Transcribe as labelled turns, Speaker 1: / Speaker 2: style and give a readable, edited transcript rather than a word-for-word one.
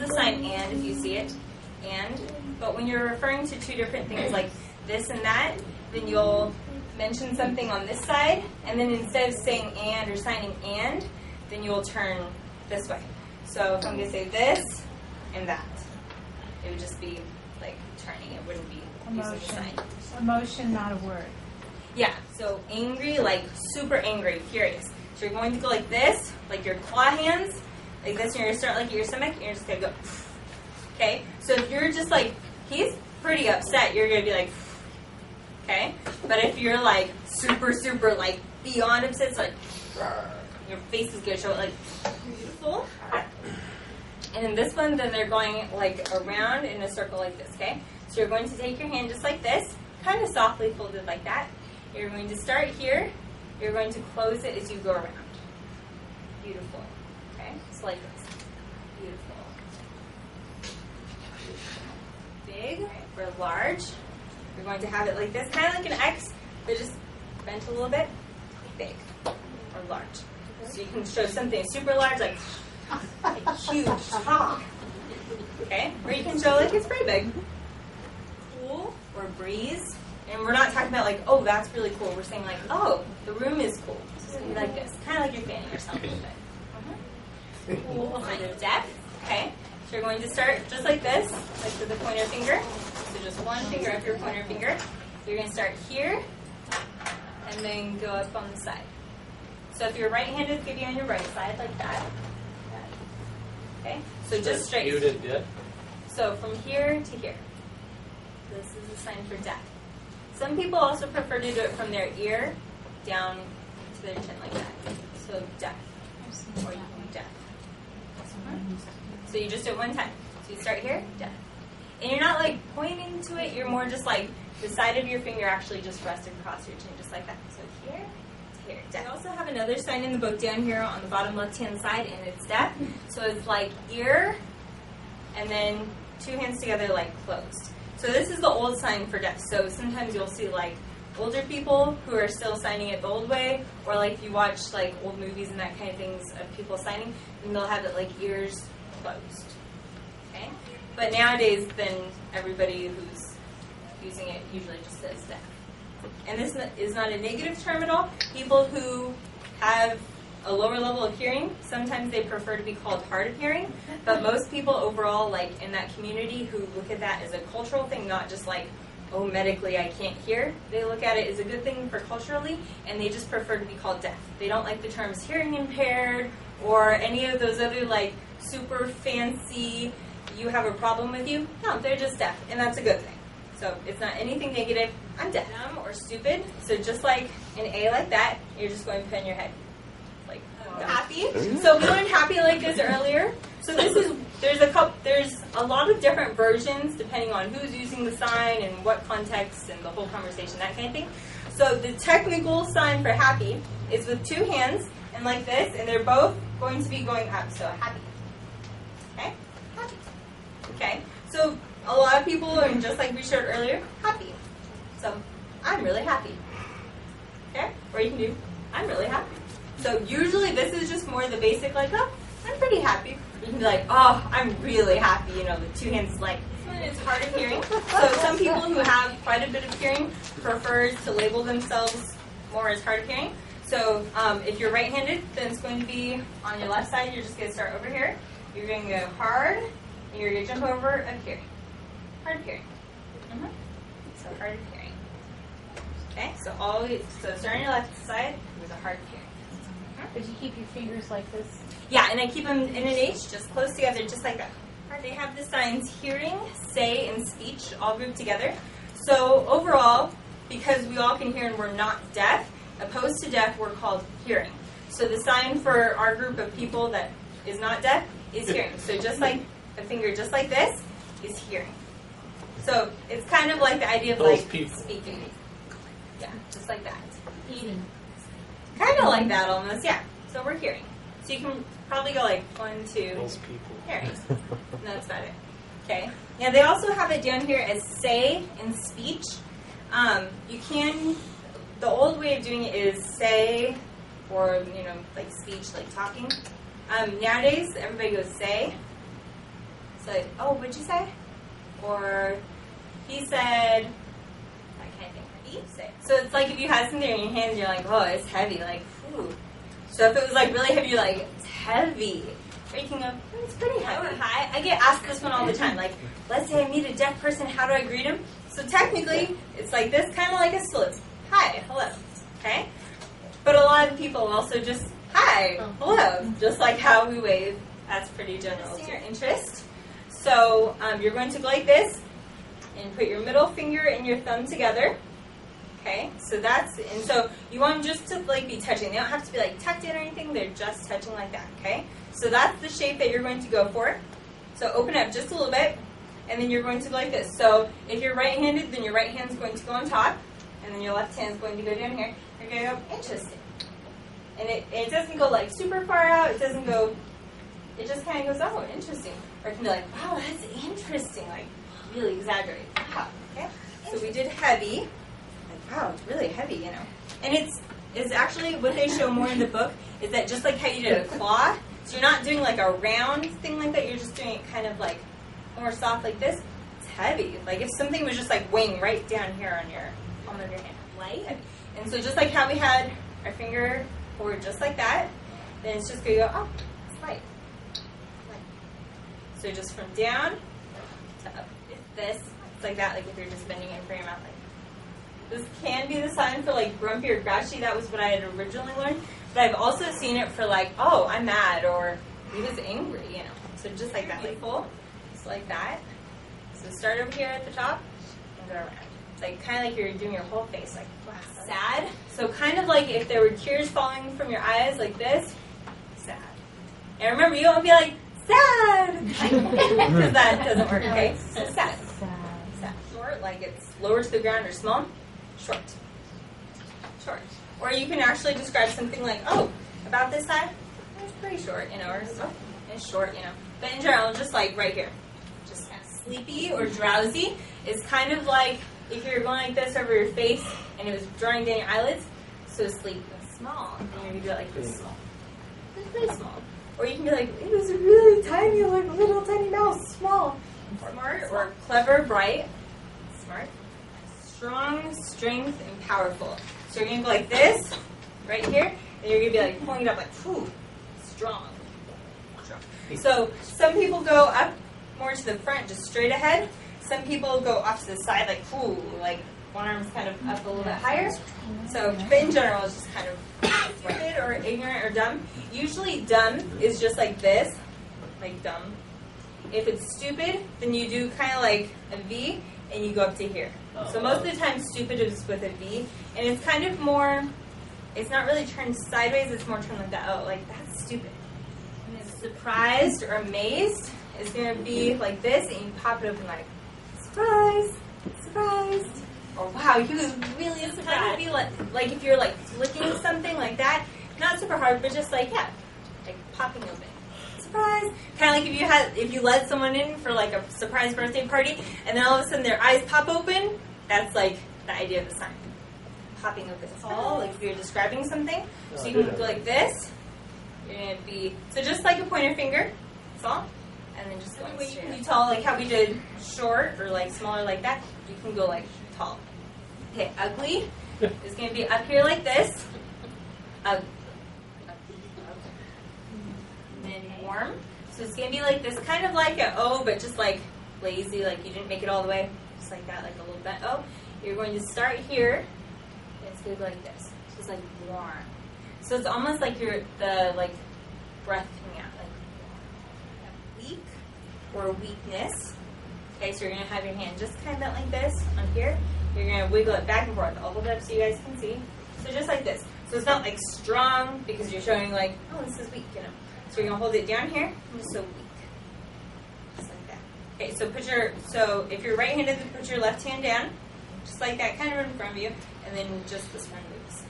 Speaker 1: is the sign and, if you see it, and. But when you're referring to two different things like this and that, then you'll mention something on this side, and then instead of saying and or signing and, then you'll turn this way. So if I'm going to say this and that, it would just be like turning. It wouldn't be using the sign.
Speaker 2: Emotion, not a word.
Speaker 1: Yeah, so angry, like super angry, furious. So you're going to go like this, like your claw hands, like this, and you're going to start like at your stomach, and you're just going to go, okay? So if you're just like, he's pretty upset, you're going to be like, okay? But if you're like super, super like beyond upset, it's like, your face is going to show it like, beautiful. And in this one, then they're going like around in a circle like this, okay? So you're going to take your hand just like this, kind of softly folded like that. You're going to start here. You're going to close it as you go around. Beautiful. Okay? Just like this. Beautiful. Big or large. You're going to have it like this, kind of like an X, but just bent a little bit. Big or large. So you can show something super large, like a huge top. Okay? Or you can show like it's pretty big. Cool or breeze. And we're not talking about like, oh, that's really cool. We're saying like, oh, the room is cool. So it's going to be like this. Kind of like you're fanning yourself a little bit. Cool. Kind of depth. Okay. So you're going to start just like this, like with the pointer finger. So just one finger up your pointer finger. You're going to start here and then go up on the side. So if you're right-handed, it's going to be on your right side like that. Okay. So just straight.
Speaker 3: You did good.
Speaker 1: So from here to here. This is a sign for death. Some people also prefer to do it from their ear down to their chin like that. So death. Or you can do death. So you just do it one time. So you start here, death. And you're not like pointing to it, you're more just like the side of your finger actually just rested across your chin, just like that. So here to here, death. I also have another sign in the book down here on the bottom left-hand side, and it's death. So it's like ear, and then two hands together like closed. So this is the old sign for death. So sometimes you'll see like older people who are still signing it the old way, or like if you watch like old movies and that kind of things of people signing, and they'll have it like ears closed. Okay? But nowadays, then everybody who's using it usually just says death. And this is not a negative term at all. People who have a lower level of hearing, sometimes they prefer to be called hard of hearing, but most people overall, like in that community, who look at that as a cultural thing, not just like, oh, medically I can't hear. They look at it as a good thing for culturally, and they just prefer to be called deaf. They don't like the terms hearing impaired or any of those other like super fancy, you have a problem with you. No, they're just deaf, and that's a good thing. So it's not anything negative. I'm deaf. Dumb or stupid. So just like an A like that, you're just going to put in your head. Like happy. So we learned happy like this earlier. So this is there's a lot of different versions depending on who's using the sign and what context and the whole conversation, that kind of thing. So the technical sign for happy is with two hands and like this, and they're both going to be going up. So happy. Okay? Happy. Okay. So a lot of people are just like we showed earlier, happy. So I'm really happy. Okay? Or you can do I'm really happy. So usually this is just more the basic, like, oh, I'm pretty happy. You can be like, oh, I'm really happy. You know, the two hands like, this one is hard of hearing. So some people who have quite a bit of hearing prefers to label themselves more as hard of hearing. So if you're right-handed, then it's going to be on your left side. You're just going to start over here. You're going to go hard, and you're going to jump over of hearing. Hard of hearing. So hard of hearing. Okay, so start on your left side with a hard of hearing.
Speaker 2: But you keep your fingers like this?
Speaker 1: Yeah, and I keep them in an H, just close together, just like that. They have the signs hearing, say, and speech all grouped together. So overall, because we all can hear and we're not deaf, opposed to deaf, we're called hearing. So the sign for our group of people that is not deaf is hearing. So just like a finger just like this is hearing. So it's kind of like the idea of like speaking. Yeah, just like that.
Speaker 2: Eating.
Speaker 1: Kind of like that almost, yeah. So we're hearing. So you can probably go like 1, 2,
Speaker 3: Those people.
Speaker 1: hearing. And that's about it. Okay. Now they also have it down here as say and speech. You can, the old way of doing it is say or, like speech, like talking. Nowadays, everybody goes say. like, oh, what'd you say? Or he said, I can't think what he said. So it's like if you had something in your hands and you're like, oh, it's heavy, like, whew. So if it was like really heavy, you're like, it's heavy. Or you can go, it's pretty heavy. Hi. I get asked this one all the time. Like, let's say I meet a deaf person, how do I greet him? So technically, it's like this, kind of like a salute. Hi, hello, okay? But a lot of people also just, hi, hello, just like how we wave. That's pretty general to your interest. So you're going to go like this and put your middle finger and your thumb together. Okay, so and so you want them just to like be touching. They don't have to be like tucked in or anything. They're just touching like that. Okay, so that's the shape that you're going to go for. So open up just a little bit, and then you're going to go like this. So if you're right-handed, then your right hand's going to go on top, and then your left hand's going to go down here. You're going to go interesting, and it doesn't go like super far out. It doesn't go. It just kind of goes, oh, interesting. Or it can be like, wow, that's interesting. Like really exaggerate. Wow. Okay. So we did heavy. Like, wow, it's really heavy, you know. And it's actually what they show more in the book is that just like how you did a claw, so you're not doing like a round thing like that, you're just doing it kind of like more soft like this. It's heavy. Like if something was just like weighing right down here on your palm of your hand. Light. And so just like how we had our finger forward just like that, then it's just going to go, oh, it's light. So just from down to up. It's like that, like if you're just bending it for your mouth. Like this can be the sign for like grumpy or grouchy. That was what I had originally learned. But I've also seen it for like, oh, I'm mad or he was angry, you know. So just like that, like full, just like that. So start over here at the top and go around. Like kind of like you're doing your whole face, like wow. Sad. So kind of like if there were tears falling from your eyes, like this. Sad. And remember, you don't be like sad because that doesn't work. Okay. So sad. Sad. Short, like it's lower to the ground or small. Short. Short. Or you can actually describe something like, oh, about this side, it's pretty short, you know, or oh, it's short, you know. But in general, just like right here, just sleepy or drowsy is kind of like if you're going like this over your face and it was drawing down your eyelids, so sleepy. Small, and you're going to do it like this small. It's pretty small. Or you can be like, it was really tiny, like a little tiny mouse, small. Smart or clever, bright. Smart. Strong, strength, and powerful. So you're going to go like this, right here, and you're going to be like pulling it up like, whew, strong. So some people go up more to the front, just straight ahead. Some people go off to the side, like, whew, like one arm's kind of up a little bit higher. So, but in general, it's just kind of stupid or ignorant or dumb. Usually dumb is just like this, like dumb. If it's stupid, then you do kind of like a V, and you go up to here. So most of the time, stupid is with a V, and it's kind of more, it's not really turned sideways, it's more turned like that. Oh, like, that's stupid. And it's surprised or amazed is going to be like this, and you pop it open like, surprise, surprised. Or wow, he was really surprised. Kind of be like if you're like flicking something like that, not super hard, but just like, yeah, like popping open. Surprise! Kind of like if you let someone in for like a surprise birthday party, and then all of a sudden their eyes pop open. That's like the idea of the sign. Popping open. Tall, like if you're describing something. So you can go like this. You're gonna be so just like a pointer finger. That's all. And then just going straight. You can be tall, like how we did short or like smaller like that. You can go like tall. Okay, ugly is gonna be up here like this. Ugly. Warm. So it's going to be like this, kind of like an O, but just like lazy, like you didn't make it all the way. Just like that, like a little bent O. You're going to start here, and it's going to go like this. So it's like warm. So it's almost like the like breath coming out, like weak or weakness. Okay, so you're going to have your hand just kind of bent like this on here. You're going to wiggle it back and forth, all the way up so you guys can see. So just like this. So it's not like strong because you're showing like, oh, this is weak, you know. So you're going to hold it down here, and just so weak. Just like that. Okay, so if you're right-handed, then put your left hand down, just like that, kind of in front of you, and then just this one moves.